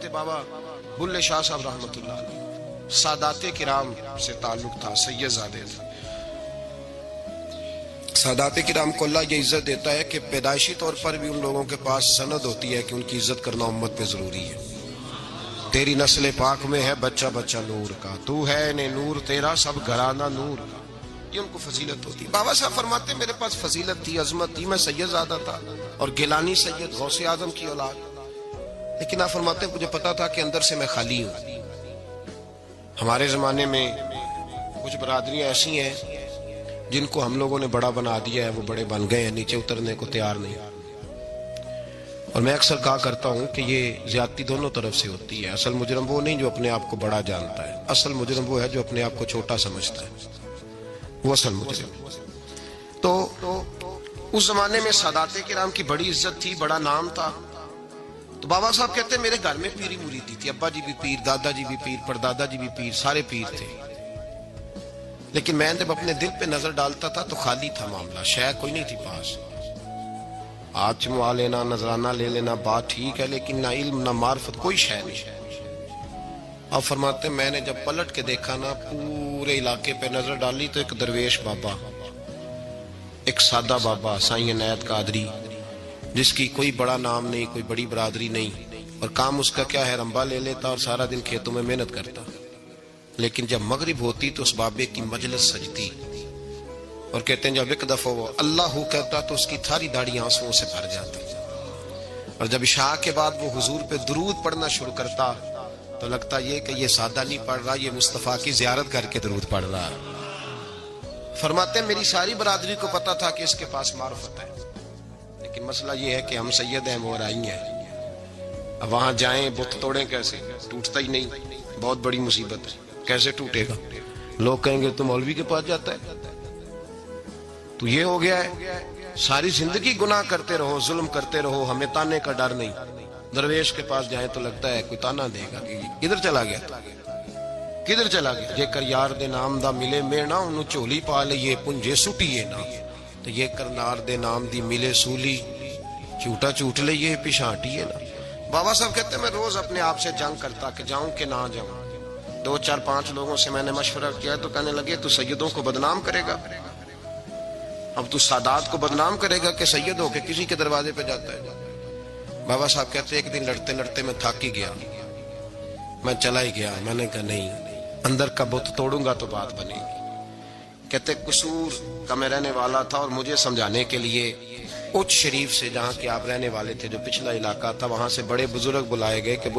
تھے بابا بلے شاہ صاحب رحمۃ اللہ علیہ، سادات کرام سے تعلق تھا، سید زادے تھے۔ سادات کرام کو اللہ یہ عزت دیتا ہے کہ پیدائشی طور پر بھی ان لوگوں کے پاس سند ہوتی ہے کہ ان کی عزت کرنا امت پہ ضروری ہے۔ تیری نسل پاک میں ہے بچہ بچہ نور کا، تو ہے نے نور تیرا سب گھرانہ نور کا، یہ ان کو فضیلت ہوتی ہے۔ بابا صاحب فرماتے ہیں میرے پاس فضیلت تھی، عظمت تھی، میں سید زادہ تھا اور گیلانی سید غوث اعظم کی اولاد، لیکن آپ فرماتے ہیں مجھے پتا تھا کہ اندر سے میں خالی ہوں۔ ہمارے زمانے میں کچھ برادریاں ایسی ہیں جن کو ہم لوگوں نے بڑا بنا دیا ہے، وہ بڑے بن گئے ہیں، نیچے اترنے کو تیار نہیں۔ اور میں اکثر کہا کرتا ہوں کہ یہ زیادتی دونوں طرف سے ہوتی ہے۔ اصل مجرم وہ نہیں جو اپنے آپ کو بڑا جانتا ہے، اصل مجرم وہ ہے جو اپنے آپ کو چھوٹا سمجھتا ہے، وہ اصل مجرم۔ تو اس زمانے میں سادات کرام کی بڑی عزت تھی، بڑا نام تھا۔ تو بابا صاحب کہتے ہیں میرے گھر میں پیری مریدی تھی، ابا جی بھی پیر، دادا جی بھی پیر، پردادا جی بھی پیر، سارے پیر تھے، لیکن میں جب اپنے دل پہ نظر ڈالتا تھا تو خالی تھا معاملہ، شے کوئی نہیں تھی پاس۔ ہاتھ چموا لینا، نذرانہ لے لینا بات ٹھیک ہے، لیکن نہ علم نہ معرفت، کوئی شے نہیں۔ آپ فرماتے ہیں میں نے جب پلٹ کے دیکھا نا، پورے علاقے پہ نظر ڈالی تو ایک درویش بابا، ایک سادہ بابا سائیں عنایت قادری، جس کی کوئی بڑا نام نہیں، کوئی بڑی برادری نہیں، اور کام اس کا کیا ہے، رمبا لے لیتا اور سارا دن کھیتوں میں محنت کرتا، لیکن جب مغرب ہوتی تو اس بابے کی مجلس سجتی، اور کہتے ہیں جب ایک دفعہ وہ اللہ کہتا تو اس کی تھاری داڑھی آنسوؤں سے بھر جاتی، اور جب عشاء کے بعد وہ حضور پہ درود پڑھنا شروع کرتا تو لگتا یہ کہ یہ سادہ نہیں پڑھ رہا، یہ مصطفیٰ کی زیارت کر کے درود پڑھ رہا۔ فرماتے ہیں میری ساری برادری کو پتا تھا کہ اس کے پاس معرفت ہے، لیکن مسئلہ یہ ہے کہ ہم سید ہیں، وہ رائی ہیں، اب وہاں جائیں بت توڑیں کیسے، ٹوٹتا ہی نہیں، بہت بڑی مصیبت ہے، کیسے ٹوٹے گا؟ لوگ کہیں گے تو مولوی کے پاس جاتا ہے، تو یہ ہو گیا ہے ساری زندگی گناہ کرتے رہو، ظلم کرتے رہو، ہمیں تانے کا ڈر نہیں، درویش کے پاس جائیں تو لگتا ہے کوئی تانا دے گا کہ کدھر چلا گیا، کدھر چلا گیا۔ جے کر یار دے نام دا ملے مینا، انہوں چولی پا لئیے پنجے سٹیے نا، تو یہ کر نار دے نام دی ملے سولی، چوٹا چوٹ لئیے پشانٹیے نا۔ بابا صاحب کہتے ہیں میں روز اپنے آپ سے جنگ کرتا کہ جاؤں کہ نہ جاؤں۔ 2 4 5 لوگوں سے میں نے مشورہ کیا تو کہنے لگے تو سیدوں کو بدنام کرے گا، اب تو سادات کو بدنام کرے گا کہ سید ہو کے کسی کے دروازے پہ جاتا ہے۔ بابا صاحب کہتے ہیں ایک دن لڑتے لڑتے میں تھک ہی گیا، میں چلا ہی گیا، میں نے کہا نہیں، اندر کا بت توڑوں گا تو بات بنے گی۔ کہتے قصور کا میں رہنے والا تھا، اور مجھے سمجھانے کے لیے اچ شریف سے، جہاں کے آپ رہنے والے تھے، جو پچھلا علاقہ تھا، وہاں سے بڑے بزرگ بلائے گئے کہ